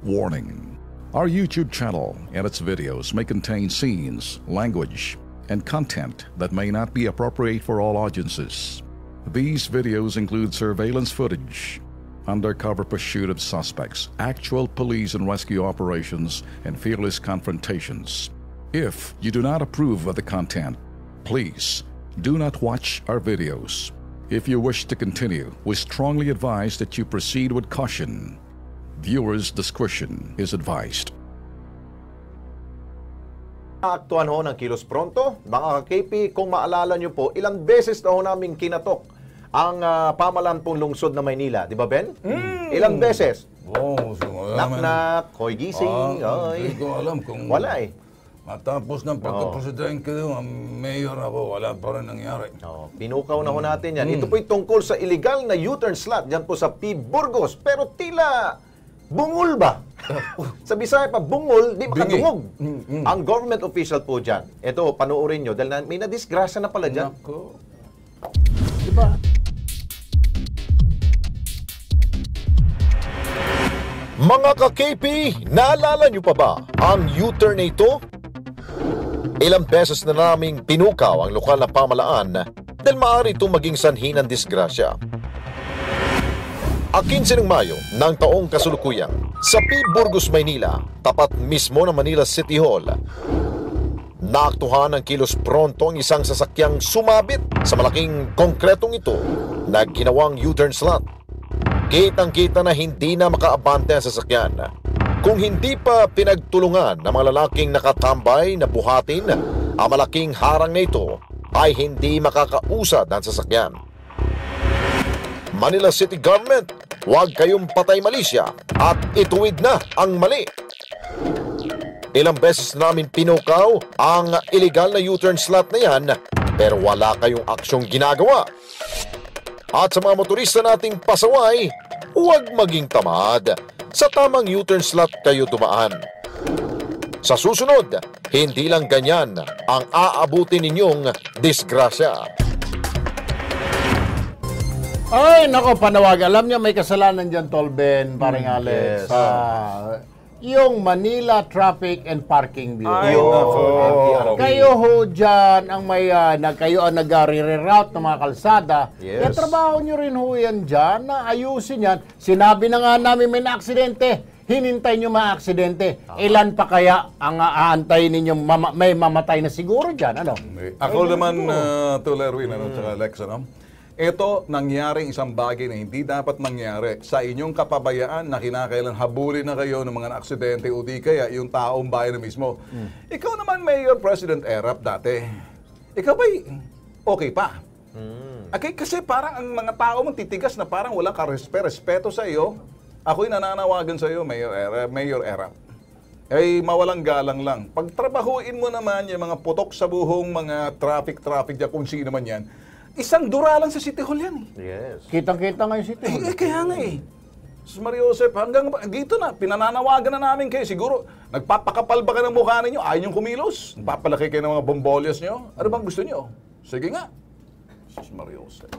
Warning: our YouTube channel and its videos may contain scenes, language, and content that may not be appropriate for all audiences. These videos include surveillance footage, undercover pursuit of suspects, actual police and rescue operations, and fearless confrontations. If you do not approve of the content, please do not watch our videos. If you wish to continue, we strongly advise that you proceed with caution. Viewers' discretion is advised. Aktuhan ho ng Kilos Pronto. Mga ka-KP, kung maalala nyo po, ilang beses na ho namin kinatok ang pamahalaan pong lungsod na Maynila. Di ba, Ben? Ilang beses? Knock-knock, hoy gising, Hindi ko alam kung wala eh. matapos ng pagka-presidente ko, mayor ako, wala pa rin nangyari. Pinukaw na ho natin yan. Ito po'y tungkol sa illegal na U-turn slot dyan po sa P. Burgos. Pero tila bungol ba? Sa Bisaya pa, bungol, di makadungog. Ang government official po dyan. Ito, panoorin nyo, dahil may nadisgrasya na pala dyan. Nako. Diba? Mga ka-KP, naalala nyo pa ba ang U-turn na ito? Ilang beses na naming pinukaw ang lokal na pamahalaan dahil maaari itong maging sanhi ng disgrasya. 15 ng Mayo ng taong kasalukuyan, sa P. Burgos, Maynila, tapat mismo ng Manila City Hall, naaktuhan ng Kilos Pronto ang isang sasakyang sumabit sa malaking konkretong ito na ginawang U-turn slot. Kitang-kita na hindi na makaabante ang sasakyan kung hindi pa pinagtulungan ng mga lalaking nakatambay na buhatin ang malaking harang na ito ay hindi makakausad ang sasakyan. Manila City Government, huwag kayong patay malisya at ituwid na ang mali. Ilang beses namin pinukaw ang illegal na U-turn slot na yan pero wala kayong aksyong ginagawa. At sa mga motorista nating pasaway, huwag maging tamad. Sa tamang U-turn slot kayo dumaan. Sa susunod, hindi lang ganyan ang aabutin ninyong disgrasya. Ay, nako, panawag. Alam niya may kasalanan dyan, Tolben, paring Alex. Yes. Yung Manila Traffic and Parking Bureau. Ay, nako. Kayo ho dyan, ang may, kayo ang nag-reroute ng mga kalsada. Yes. Kaya trabaho nyo rin ho yan dyan, na ayusin yan. Sinabi na nga namin may na-aksidente. Hinintay nyo ma-aksidente. Ilan pa kaya ang aantayin ninyo may mamatay na siguro dyan? Ano? Ako naman, Tol Erwin, tsaka Alex, ito, nangyaring isang bagay na hindi dapat mangyari sa inyong kapabayaan na kinakailan habulin na kayo ng mga aksidente o di kaya yung taong bayan na mismo. Ikaw naman, Mayor President Erap, dati. Ikaw ba'y okay pa? Okay, kasi parang ang mga tao mong titigas na parang walang respeto sa iyo. Ako'y nananawagan sa iyo, Mayor Erap. Ay mawalang galang lang. Pagtrabahuin mo naman yung mga putok sa buhong mga traffic dyan, kung sino man yan, isang dura lang sa City Hall yan. Yes. Kitang-kita nga yung City Hall. Kaya nga Sus Maria Joseph, hanggang dito na, pinananawagan na namin kayo. Siguro, nagpapakapal ba ka ng mukha ninyo? Ayaw niyong kumilos? Nagpapalaki kayo ng mga bombolyas niyo? Ano bang gusto niyo? Sige nga. Sus Maria Joseph.